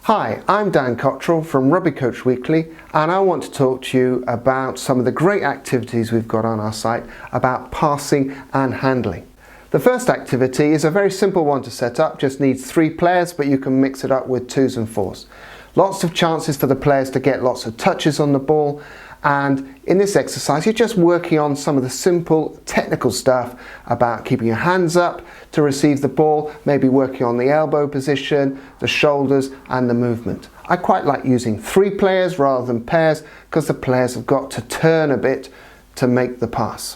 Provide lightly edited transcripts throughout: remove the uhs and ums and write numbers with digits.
Hi, I'm Dan Cottrell from Rugby Coach Weekly, and I want to talk to you about some of the great activities we've got on our site about passing and handling. The first activity is a very simple one to set up, just needs 3 players, but you can mix it up with 2s and 4s. Lots of chances for the players to get lots of touches on the ball, and in this exercise you're just working on some of the simple technical stuff about keeping your hands up to receive the ball, maybe working on the elbow position, the shoulders and the movement. I quite like using 3 players rather than pairs because the players have got to turn a bit to make the pass.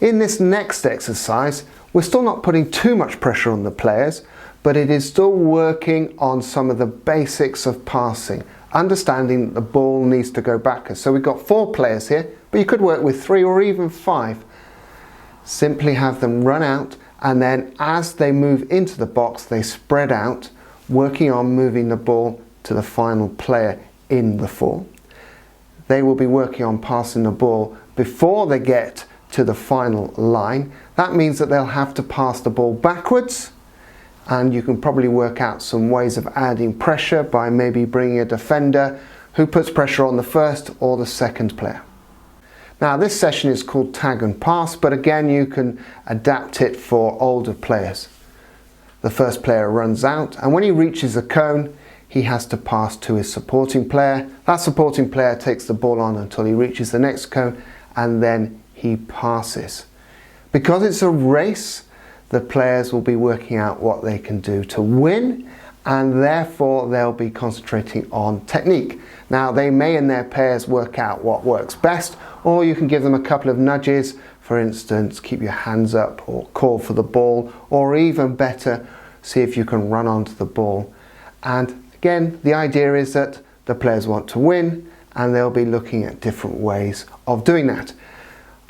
In this next exercise we're still not putting too much pressure on the players, but it is still working on some of the basics of passing, understanding that the ball needs to go backwards. So we've got 4 players here, but you could work with 3 or even 5. Simply have them run out, and then as they move into the box they spread out, working on moving the ball to the final player in the 4. They will be working on passing the ball before they get to the final line. That means that they'll have to pass the ball backwards, and you can probably work out some ways of adding pressure by maybe bringing a defender who puts pressure on the first or the second player. Now this session is called tag and pass, but again you can adapt it for older players. The first player runs out, and when he reaches the cone he has to pass to his supporting player. That supporting player takes the ball on until he reaches the next cone, and then he passes. Because it's a race, the players will be working out what they can do to win, and therefore they'll be concentrating on technique. Now they may in their pairs work out what works best, or you can give them a couple of nudges, for instance keep your hands up or call for the ball, or even better see if you can run onto the ball. And again the idea is that the players want to win and they'll be looking at different ways of doing that.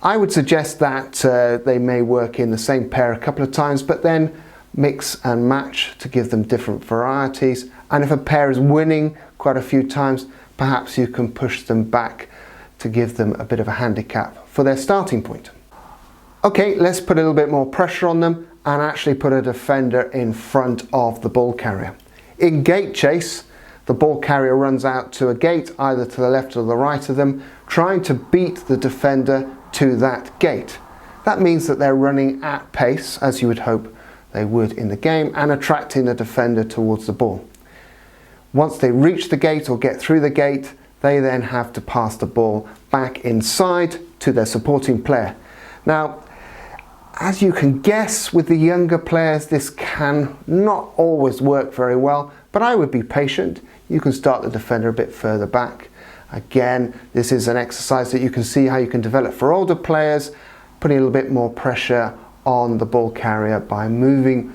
I would suggest that they may work in the same pair a couple of times, but then mix and match to give them different varieties. And if a pair is winning quite a few times, perhaps you can push them back to give them a bit of a handicap for their starting point. Okay, let's put a little bit more pressure on them and actually put a defender in front of the ball carrier. In gate chase, the ball carrier runs out to a gate either to the left or the right of them, trying to beat the defender to that gate. That means that they're running at pace, as you would hope they would in the game, and attracting the defender towards the ball. Once they reach the gate or get through the gate, they then have to pass the ball back inside to their supporting player. Now, as you can guess, with the younger players this can not always work very well, but I would be patient. You can start the defender a bit further back. Again, this is an exercise that you can see how you can develop for older players, putting a little bit more pressure on the ball carrier by moving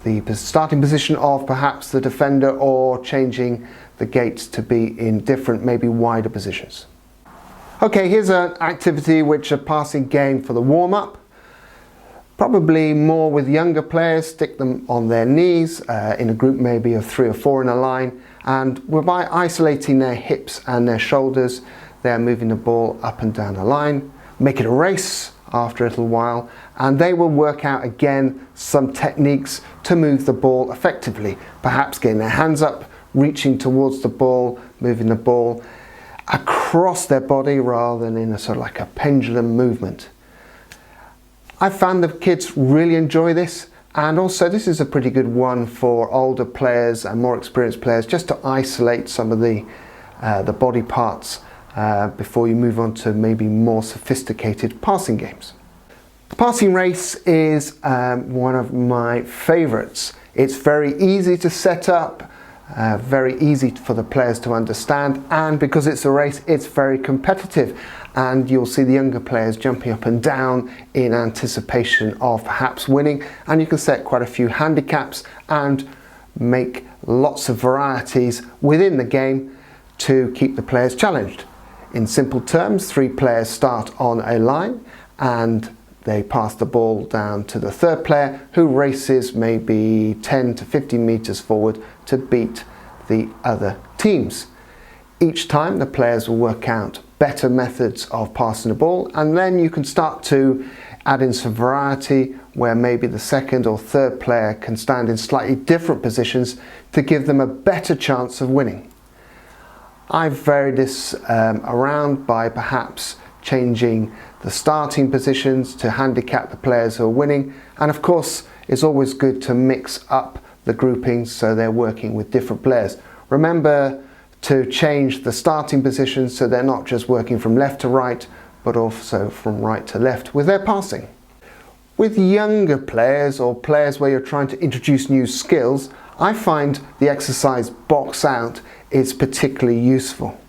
the starting position of perhaps the defender or changing the gates to be in different, maybe wider positions. Okay, here's an activity which a passing game for the warm-up. Probably more with younger players, stick them on their knees in a group maybe of 3 or 4 in a line, and by isolating their hips and their shoulders they're moving the ball up and down the line. Make it a race after a little while, and they will work out again some techniques to move the ball effectively, perhaps getting their hands up, reaching towards the ball, moving the ball across their body rather than in a sort of like a pendulum movement. I found the kids really enjoy this, and also this is a pretty good one for older players and more experienced players, just to isolate some of the body parts before you move on to maybe more sophisticated passing games. The passing race is one of my favourites. It's very easy to set up, very easy for the players to understand, and because it's a race it's very competitive, and you'll see the younger players jumping up and down in anticipation of perhaps winning, and you can set quite a few handicaps and make lots of varieties within the game to keep the players challenged. In simple terms, 3 players start on a line and they pass the ball down to the third player, who races maybe 10 to 15 meters forward to beat the other teams. Each time the players will work out better methods of passing the ball, and then you can start to add in some variety where maybe the second or third player can stand in slightly different positions to give them a better chance of winning. I've varied this around by perhaps changing the starting positions to handicap the players who are winning, and of course it's always good to mix up the groupings so they're working with different players. Remember to change the starting positions so they're not just working from left to right but also from right to left with their passing. With younger players or players where you're trying to introduce new skills, I find the exercise box out is particularly useful.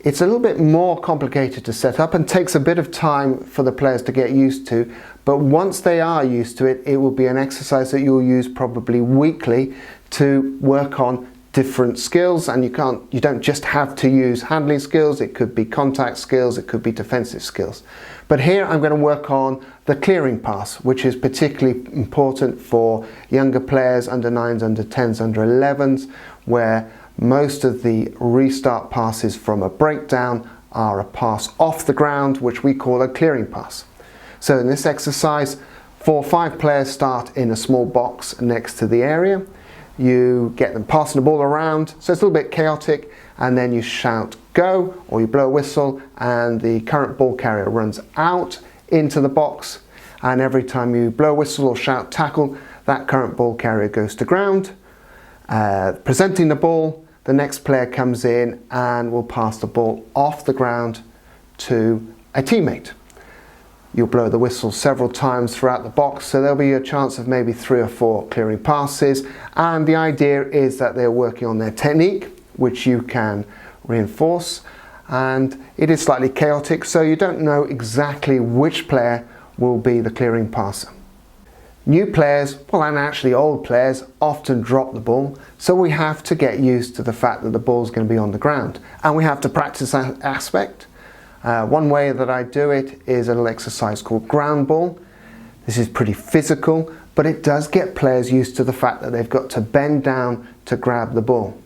It's a little bit more complicated to set up and takes a bit of time for the players to get used to, but once they are used to it, it will be an exercise that you'll use probably weekly to work on different skills, and you don't just have to use handling skills, it could be contact skills, it could be defensive skills. But here I'm going to work on the clearing pass, which is particularly important for younger players, under 9s, under 10s, under 11s, where most of the restart passes from a breakdown are a pass off the ground, which we call a clearing pass. So in this exercise, 4 or 5 players start in a small box next to the area. You get them passing the ball around, so it's a little bit chaotic, and then you shout go, or you blow a whistle, and the current ball carrier runs out into the box, and every time you blow a whistle or shout tackle, that current ball carrier goes to ground. Presenting the ball, the next player comes in and will pass the ball off the ground to a teammate. You'll blow the whistle several times throughout the box, so there'll be a chance of maybe 3 or 4 clearing passes, and the idea is that they're working on their technique, which you can reinforce, and it is slightly chaotic, so you don't know exactly which player will be the clearing passer. New players, well, and actually old players, often drop the ball, so we have to get used to the fact that the ball's going to be on the ground, and we have to practice that aspect. One way that I do it is a little exercise called ground ball. This is pretty physical, but it does get players used to the fact that they've got to bend down to grab the ball.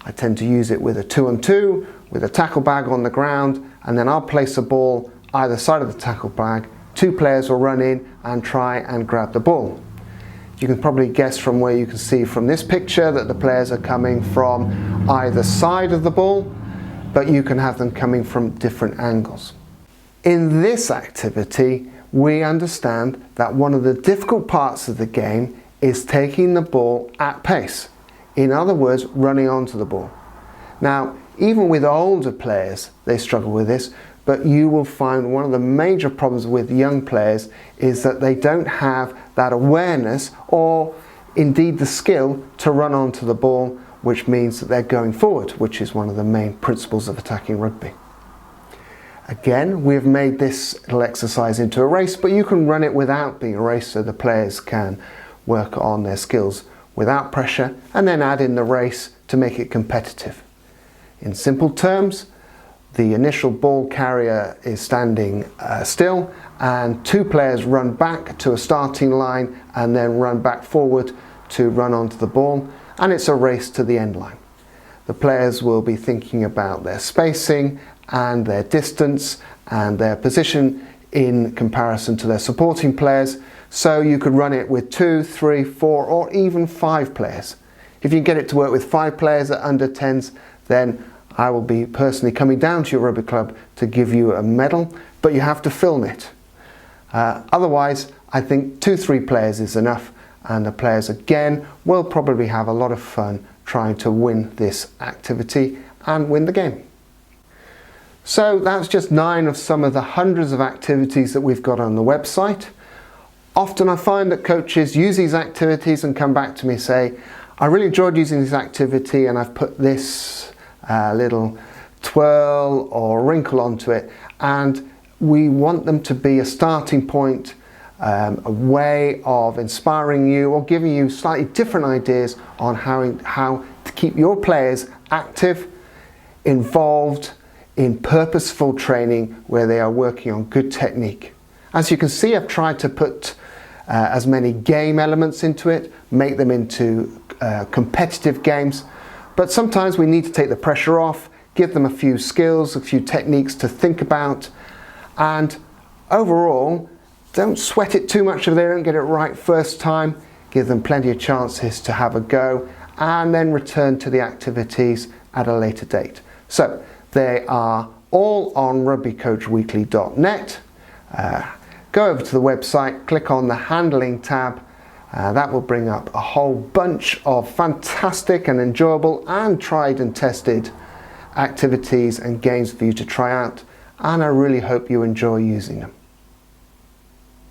I tend to use it with a 2-on-2, with a tackle bag on the ground, and then I'll place a ball either side of the tackle bag. 2 players will run in and try and grab the ball. You can probably guess from where you can see from this picture that the players are coming from either side of the ball, but you can have them coming from different angles. In this activity, we understand that one of the difficult parts of the game is taking the ball at pace. In other words, running onto the ball. Now, even with older players, they struggle with this, but you will find one of the major problems with young players is that they don't have that awareness or indeed the skill to run onto the ball, which means that they're going forward, which is one of the main principles of attacking rugby. Again, we've made this little exercise into a race, but you can run it without being a race so the players can work on their skills without pressure and then add in the race to make it competitive. In simple terms, the initial ball carrier is standing still and 2 players run back to a starting line and then run back forward to run onto the ball, and it's a race to the end line. The players will be thinking about their spacing and their distance and their position in comparison to their supporting players, so you could run it with 2, 3, 4 or even 5 players. If you get it to work with 5 players at under 10s, then I will be personally coming down to your rugby club to give you a medal, but you have to film it. Otherwise, I think 2, 3 players is enough, and the players again will probably have a lot of fun trying to win this activity and win the game. So that's just 9 of some of the hundreds of activities that we've got on the website. Often I find that coaches use these activities and come back to me and say, I really enjoyed using this activity and I've put this little twirl or wrinkle onto it, and we want them to be a starting point, a way of inspiring you or giving you slightly different ideas on how to keep your players active, involved in purposeful training where they are working on good technique. As you can see, I've tried to put as many game elements into it, make them into competitive games, but sometimes we need to take the pressure off, give them a few skills, a few techniques to think about, and overall Don't sweat it too much if they don't get it right first time. Give them plenty of chances to have a go and then return to the activities at a later date. So they are all on rugbycoachweekly.net. Go over to the website, click on the handling tab. That will bring up a whole bunch of fantastic and enjoyable and tried and tested activities and games for you to try out, and I really hope you enjoy using them.